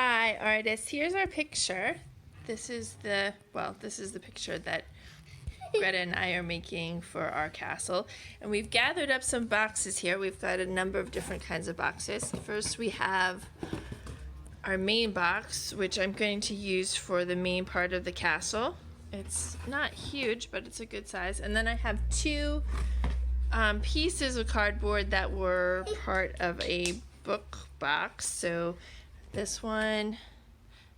Hi, artists. Here's our picture. This is the picture that Greta and I are making for our castle. And we've gathered up some boxes here. We've got a number of different kinds of boxes. First we have our main box, which I'm going to use for the main part of the castle. It's not huge, but it's a good size. And then I have two pieces of cardboard that were part of a book box. So this one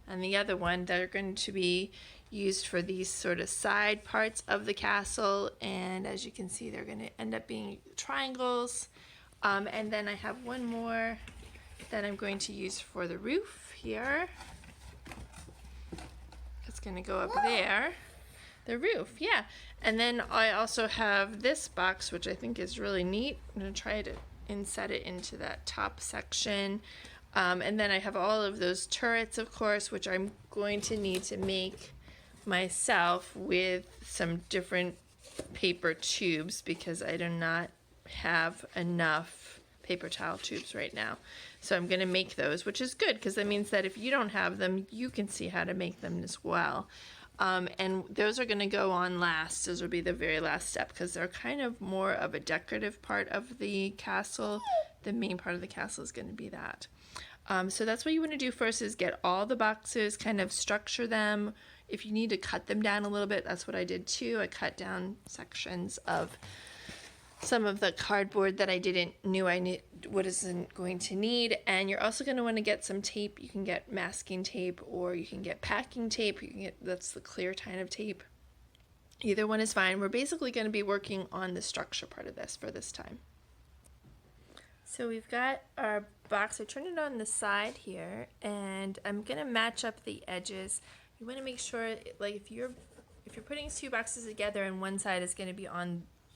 and the other one that are going to be used for these sort of side parts of the castle, and as you can see they're going to end up being triangles. And then I have one more that I'm going to use for the roof here. It's going to go up there. The roof, yeah. And then I also have this box, which I think is really neat. I'm going to try to inset it into that top section. And then I have all of those turrets, of course, which I'm going to need to make myself with some different paper tubes because I do not have enough paper towel tubes right now. So I'm going to make those, which is good because that means that if you don't have them, you can see how to make them as well. And those are going to go on last. Those will be the very last step because they're kind of more of a decorative part of the castle. The main part of the castle is going to be that. So that's what you want to do first, is get all the boxes, kind of structure them. If you need to cut them down a little bit, that's what I did too. I cut down sections of some of the cardboard that I knew I wasn't going to need. And you're also going to want to get some tape. You can get masking tape or you can get packing tape. You can get, that's the clear kind of tape. Either one is fine. We're basically going to be working on the structure part of this for this time. So we've got our box. I turned it on the side here, and I'm gonna match up the edges. You want to make sure, like if you're putting two boxes together and one side is going to be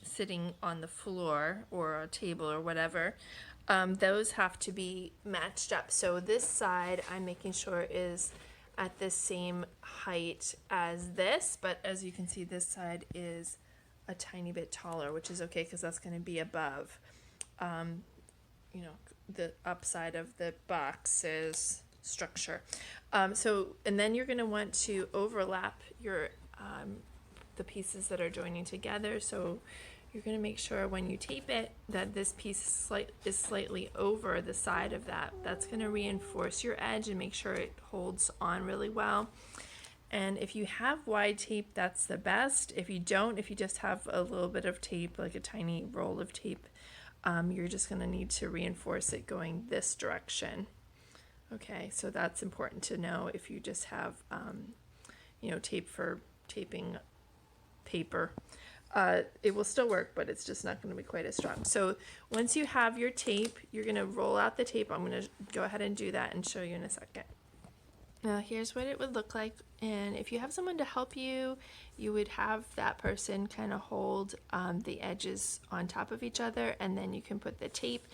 sitting on the floor or a table or whatever, those have to be matched up. So this side I'm making sure is at the same height as this, but as you can see, this side is a tiny bit taller, which is okay because that's going to be above. You know, the upside of the box's structure. And then you're going to want to overlap your the pieces that are joining together. So you're going to make sure when you tape it that this piece is slightly over the side of that. That's going to reinforce your edge and make sure it holds on really well. And if you have wide tape, that's the best. If you don't, if you just have a little bit of tape, like a tiny roll of tape, you're just going to need to reinforce it going this direction. Okay, so that's important to know if you just have, tape for taping paper. It will still work, but it's just not going to be quite as strong. So once you have your tape, you're going to roll out the tape. I'm going to go ahead and do that and show you in a second. Now here's what it would look like, and if you have someone to help you, you would have that person kind of hold the edges on top of each other, and then you can put the tape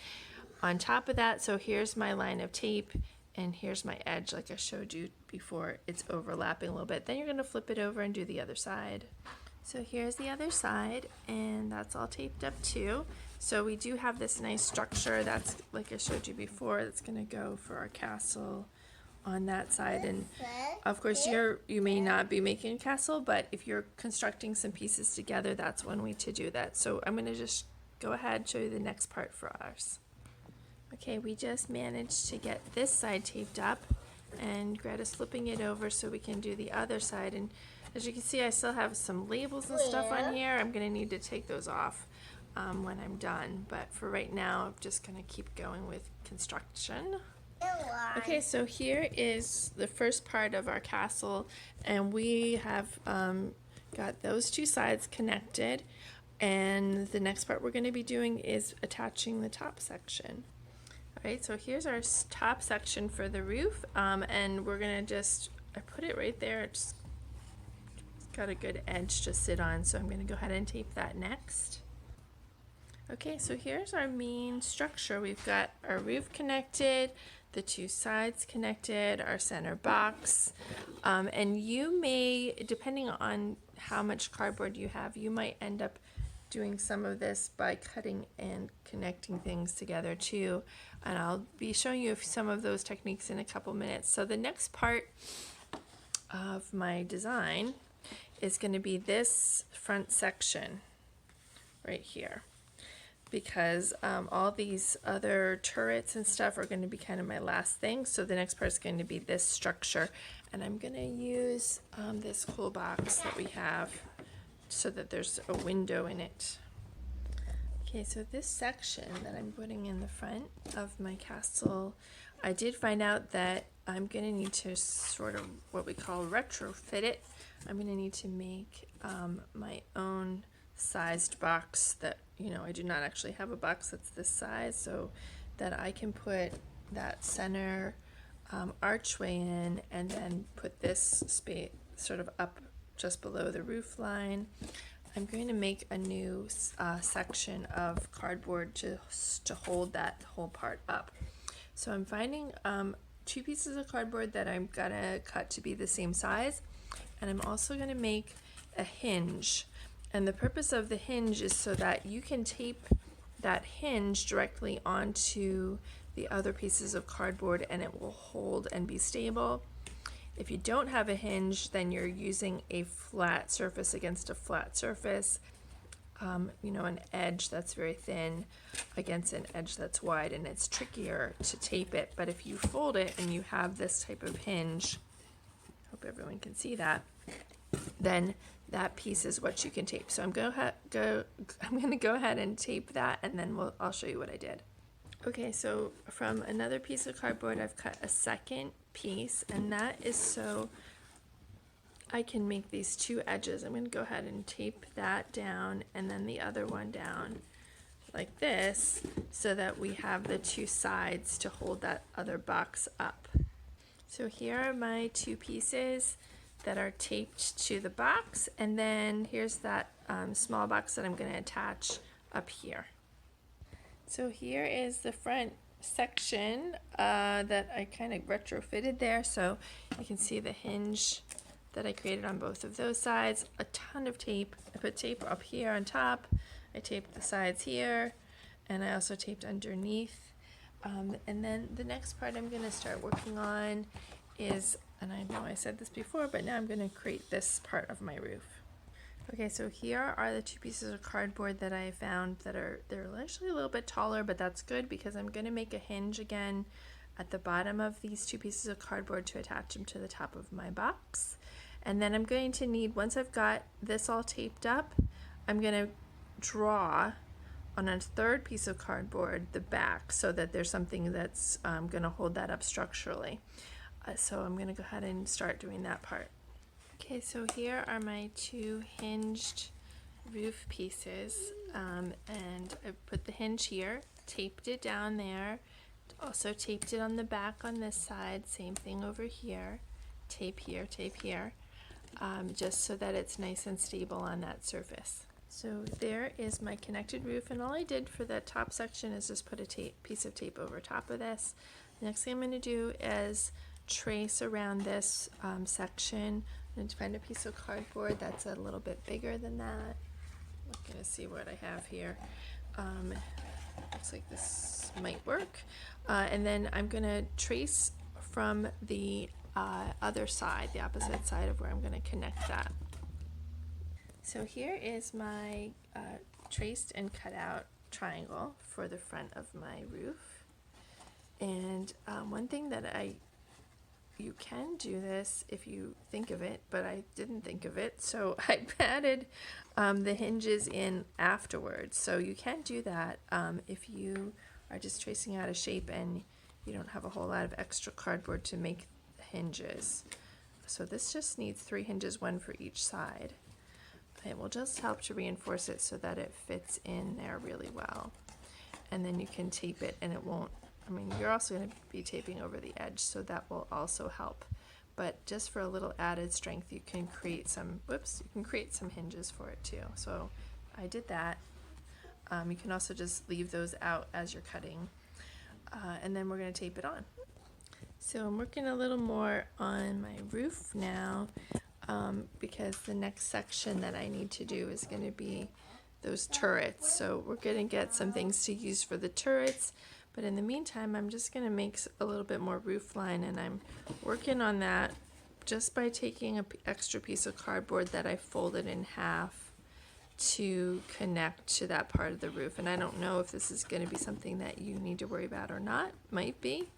on top of that. So here's my line of tape, and here's my edge like I showed you before. It's overlapping a little bit. Then you're going to flip it over and do the other side. So here's the other side, and that's all taped up too. So we do have this nice structure that's, like I showed you before, that's going to go for our castle on that side. And of course you may not be making a castle, but if you're constructing some pieces together, that's one way to do that. So I'm going to just go ahead and show you the next part for ours. Okay, we just managed to get this side taped up, and Greta's flipping it over so we can do the other side. And as you can see, I still have some labels and stuff on here. I'm going to need to take those off when I'm done, but for right now I'm just going to keep going with construction. Okay, so here is the first part of our castle, and we have got those two sides connected, and the next part we're going to be doing is attaching the top section. Alright, so here's our top section for the roof, and we're going to I put it right there. It's got a good edge to sit on, so I'm going to go ahead and tape that next. Okay, so here's our main structure. We've got our roof connected, the two sides connected, our center box, and you may, depending on how much cardboard you have, you might end up doing some of this by cutting and connecting things together too, and I'll be showing you some of those techniques in a couple minutes. So the next part of my design is going to be this front section right here, because all these other turrets and stuff are going to be kind of my last thing. So the next part is going to be this structure, and I'm going to use this cool box that we have so that there's a window in it. Okay, so this section that I'm putting in the front of my castle, I did find out that I'm going to need to sort of what we call retrofit it. I'm going to need to make my own sized box that, you know, I do not actually have a box that's this size, so that I can put that center archway in, and then put this space sort of up just below the roof line. I'm going to make a new section of cardboard just to hold that whole part up. So I'm finding 2 pieces of cardboard that I'm gonna cut to be the same size, and I'm also gonna make a hinge. And the purpose of the hinge is so that you can tape that hinge directly onto the other pieces of cardboard and it will hold and be stable. If you don't have a hinge, then you're using a flat surface against a flat surface, you know, an edge that's very thin against an edge that's wide, and it's trickier to tape it. But if you fold it and you have this type of hinge, hope everyone can see that, then that piece is what you can tape. So I'm going to go ahead and tape that, and then I'll show you what I did. Okay, so from another piece of cardboard, I've cut a second piece, and that is so I can make these 2 edges. I'm going to go ahead and tape that down, and then the other one down like this, so that we have the 2 sides to hold that other box up. So here are my 2 pieces that are taped to the box, and then here's that small box that I'm going to attach up here. So here is the front section that I kind of retrofitted there, so you can see the hinge that I created on both of those sides. A ton of tape. I put tape up here on top, I taped the sides here, and I also taped underneath. And then the next part I'm going to start working on is, and I know I said this before, but now I'm going to create this part of my roof. Okay, so here are the 2 pieces of cardboard that I found they're actually a little bit taller, but that's good because I'm going to make a hinge again at the bottom of these 2 pieces of cardboard to attach them to the top of my box. And then I'm going to need, once I've got this all taped up, I'm going to draw on a 3rd piece of cardboard the back so that there's something that's going to hold that up structurally. So I'm going to go ahead and start doing that part. Okay, so here are my 2 hinged roof pieces, and I put the hinge here, taped it down there, also taped it on the back on this side, same thing over here, tape here, just so that it's nice and stable on that surface. So there is my connected roof, and all I did for the top section is just put a piece of tape over top of this. The next thing I'm going to do is trace around this section. I'm going to find a piece of cardboard that's a little bit bigger than that. I'm going to see what I have here. Looks like this might work. And then I'm going to trace from the other side, the opposite side of where I'm going to connect that. So here is my traced and cut out triangle for the front of my roof. And one thing that you can do this if you think of it, but I didn't think of it, so I added the hinges in afterwards. So you can do that if you are just tracing out a shape and you don't have a whole lot of extra cardboard to make hinges. So this just needs 3 hinges, 1 for each side. It will just help to reinforce it so that it fits in there really well. And then you can tape it and it won't, I mean, you're also going to be taping over the edge, so that will also help. But just for a little added strength, you can create some, hinges for it too. So I did that. You can also just leave those out as you're cutting. And then we're going to tape it on. So I'm working a little more on my roof now, because the next section that I need to do is going to be those turrets. So we're gonna get some things to use for the turrets, but in the meantime I'm just gonna make a little bit more roof line, and I'm working on that just by taking an extra piece of cardboard that I folded in half to connect to that part of the roof. And I don't know if this is going to be something that you need to worry about or not. Might be.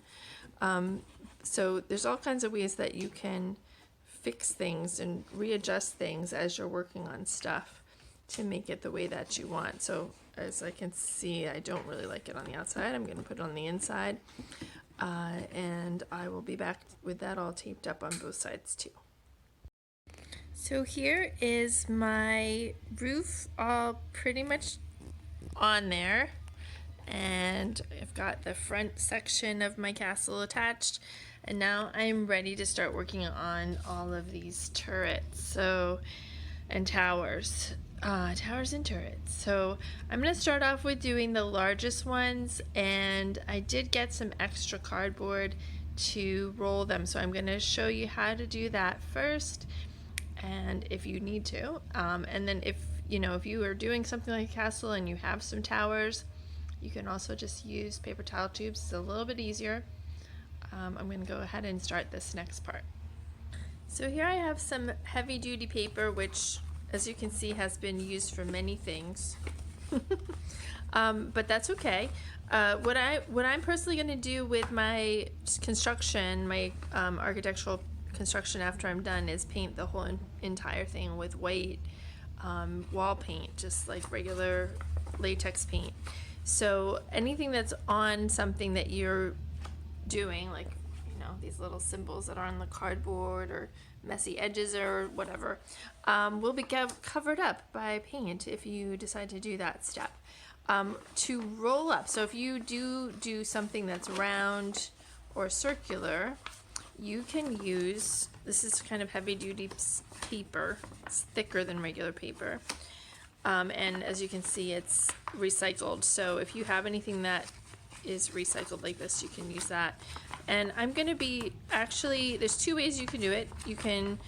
So there's all kinds of ways that you can fix things and readjust things as you're working on stuff to make it the way that you want. So as I can see, I don't really like it on the outside. I'm going to put it on the inside. And I will be back with that all taped up on both sides too. So here is my roof all pretty much on there, and I've got the front section of my castle attached, and now I'm ready to start working on all of these turrets and towers. Towers and turrets. So I'm going to start off with doing the largest ones, and I did get some extra cardboard to roll them, so I'm going to show you how to do that first, and if you need to, and then if you are doing something like a castle and you have some towers, you can also just use paper towel tubes. It's a little bit easier. I'm going to go ahead and start this next part. So here I have some heavy duty paper, which as you can see has been used for many things. But that's okay. What I'm personally going to do with my construction, my architectural construction after I'm done, is paint the whole entire thing with white wall paint, just like regular latex paint. So anything that's on something that you're doing, like these little symbols that are on the cardboard or messy edges or whatever, will be covered up by paint if you decide to do that step. To roll up, so if you do something that's round or circular, you can use, this is kind of heavy duty paper. It's thicker than regular paper. And as you can see, it's recycled. So if you have anything that is recycled like this, you can use that. And I'm going to be, actually, there's two ways you can do it. You can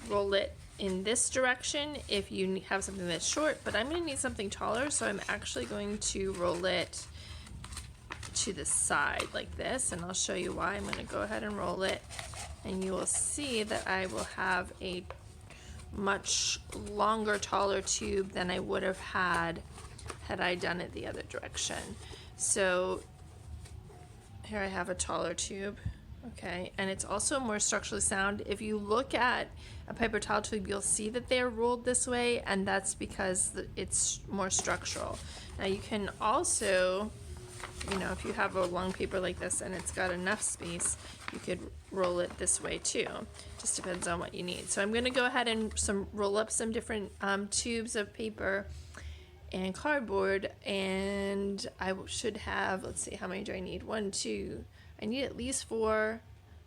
roll it in this direction if you have something that's short, but I'm going to need something taller, so I'm actually going to roll it to the side like this, and I'll show you why. I'm going to go ahead and roll it, and you will see that I will have a much longer, taller tube than I would have had I done it the other direction. So here I have a taller tube, okay, and it's also more structurally sound. If you look at a paper towel tube, you'll see that they're rolled this way, and that's because it's more structural. Now you can also, if you have a long paper like this and it's got enough space, you could roll it this way too. Just depends on what you need. So I'm going to go ahead and roll up some different tubes of paper and cardboard, and I should have, let's see, how many do I need? 1, 2, I need at least 4,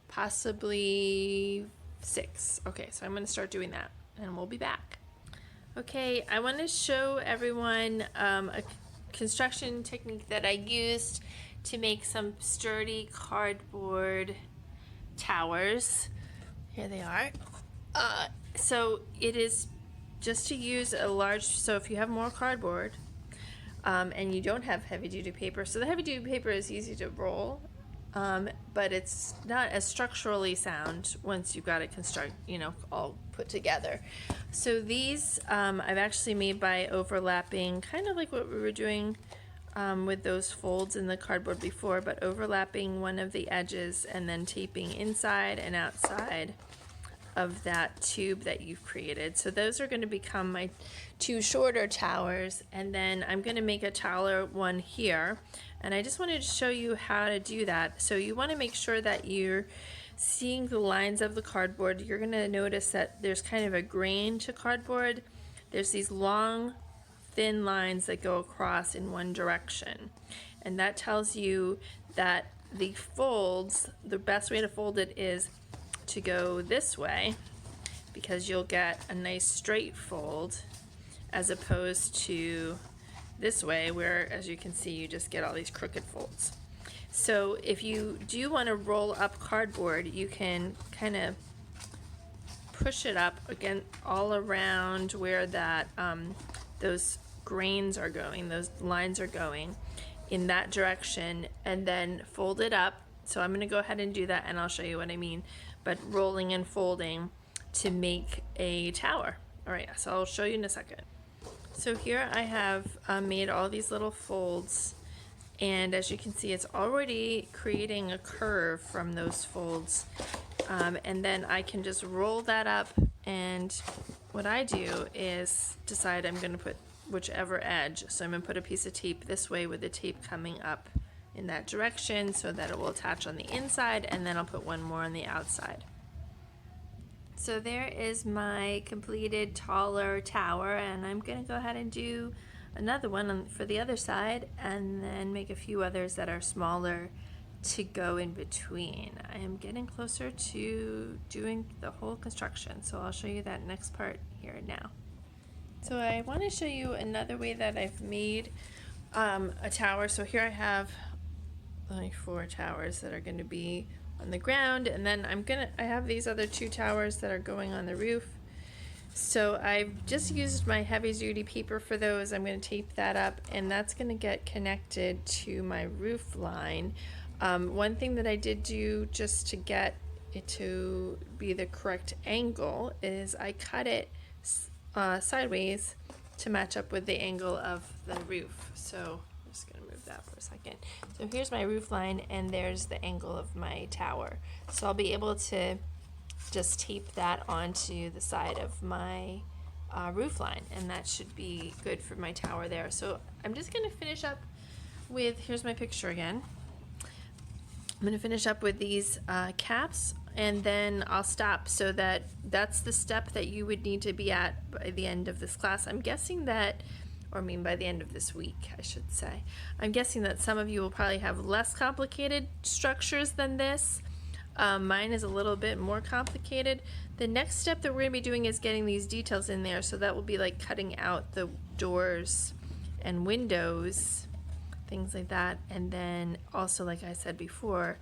possibly 6. Okay, so I'm going to start doing that, and we'll be back. Okay, I want to show everyone a construction technique that I used to make some sturdy cardboard towers. Here they are. So it is just to use a large, so if you have more cardboard and you don't have heavy duty paper, so the heavy duty paper is easy to roll, but it's not as structurally sound once you've got it all put together. So these I've actually made by overlapping, kind of like what we were doing with those folds in the cardboard before, but overlapping one of the edges and then taping inside and outside of that tube that you've created. So those are going to become my 2 shorter towers, and then I'm going to make a taller one here, and I just wanted to show you how to do that. So you want to make sure that you're seeing the lines of the cardboard. You're going to notice that there's kind of a grain to cardboard. There's these long thin lines that go across in one direction, and that tells you that the folds, the best way to fold it is to go this way, because you'll get a nice straight fold, as opposed to this way where, as you can see, you just get all these crooked folds. So if you do want to roll up cardboard, you can kind of push it up again all around where that those grains are going, those lines are going in that direction, and then fold it up. So I'm going to go ahead and do that, and I'll show you what I mean, but rolling and folding to make a tower. All right, so I'll show you in a second. So here I have made all these little folds, and as you can see, it's already creating a curve from those folds, and then I can just roll that up, and what I do is decide I'm going to put whichever edge. So I'm going to put a piece of tape this way with the tape coming up in that direction so that it will attach on the inside, and then I'll put one more on the outside. So there is my completed taller tower, and I'm going to go ahead and do another one for the other side, and then make a few others that are smaller to go in between. I am getting closer to doing the whole construction, so I'll show you that next part here now. So I want to show you another way that I've made a tower. So here I have only 4 towers that are going to be on the ground, and then I have these other 2 towers that are going on the roof. So I've just used my heavy duty paper for those. I'm going to tape that up, and that's going to get connected to my roof line. One thing that I did do just to get it to be the correct angle is I cut it sideways to match up with the angle of the roof. So I'm just going to move that for a second. So here's my roof line, and there's the angle of my tower. So I'll be able to just tape that onto the side of my roof line, and that should be good for my tower there. So I'm just going to finish up with, here's my picture again. I'm going to finish up with these caps, and then I'll stop. So that's the step that you would need to be at by the end of this class. I'm guessing that, or I mean by the end of this week, I should say. I'm guessing that some of you will probably have less complicated structures than this. Mine is a little bit more complicated. The next step that we're going to be doing is getting these details in there, so that will be like cutting out the doors and windows, things like that. And then also, like I said before,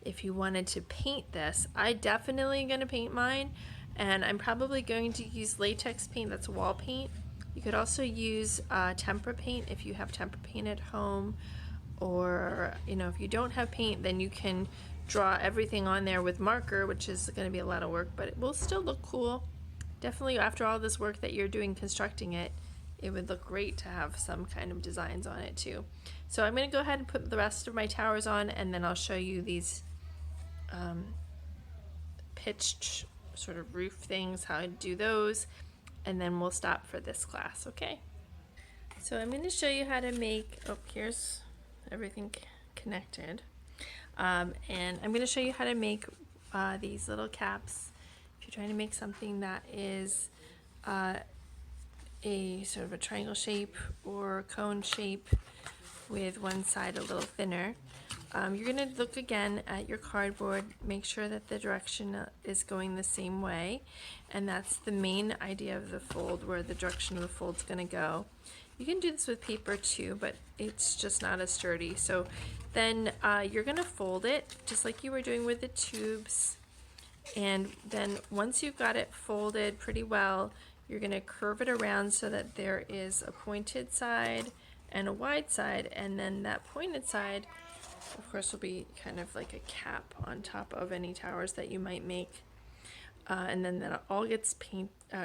if you wanted to paint this, I definitely going to paint mine, and I'm probably going to use latex paint, that's wall paint. You could also use tempera paint if you have tempera paint at home, or if you don't have paint, then you can draw everything on there with marker, which is going to be a lot of work, but it will still look cool. Definitely after all this work that you're doing constructing it, it would look great to have some kind of designs on it too. So I'm going to go ahead and put the rest of my towers on, and then I'll show you these pitched sort of roof things, how to do those, and then we'll stop for this class, okay? So I'm going to show you how to make, here's everything connected. And I'm going to show you how to make these little caps. If you're trying to make something that is a sort of a triangle shape or cone shape with one side a little thinner, you're going to look again at your cardboard, make sure that the direction is going the same way, and that's the main idea of the fold, where the direction of the fold is going to go. You can do this with paper too, but it's just not as sturdy. So then you're going to fold it just like you were doing with the tubes, and then once you've got it folded pretty well, you're going to curve it around so that there is a pointed side and a wide side, and then that pointed side of course will be kind of like a cap on top of any towers that you might make, and then that all gets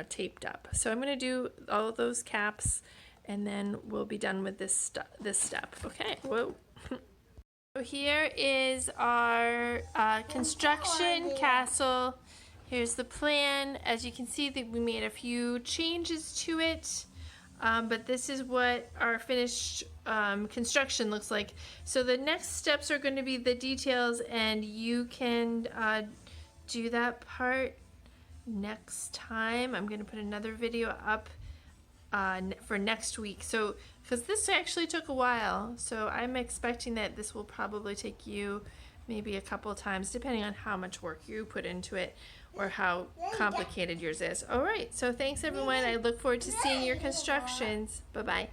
taped up. So I'm going to do all of those caps, and then we'll be done with this step. Okay, whoa. So here is our construction castle. Here's the plan. As you can see, that we made a few changes to it, but this is what our finished construction looks like. So the next steps are going to be the details, and you can do that part next time. I'm going to put another video up for next week. So, because this actually took a while, so I'm expecting that this will probably take you maybe a couple of times, depending on how much work you put into it or how complicated yours is. All right, so thanks everyone. I look forward to seeing your constructions. Bye-bye.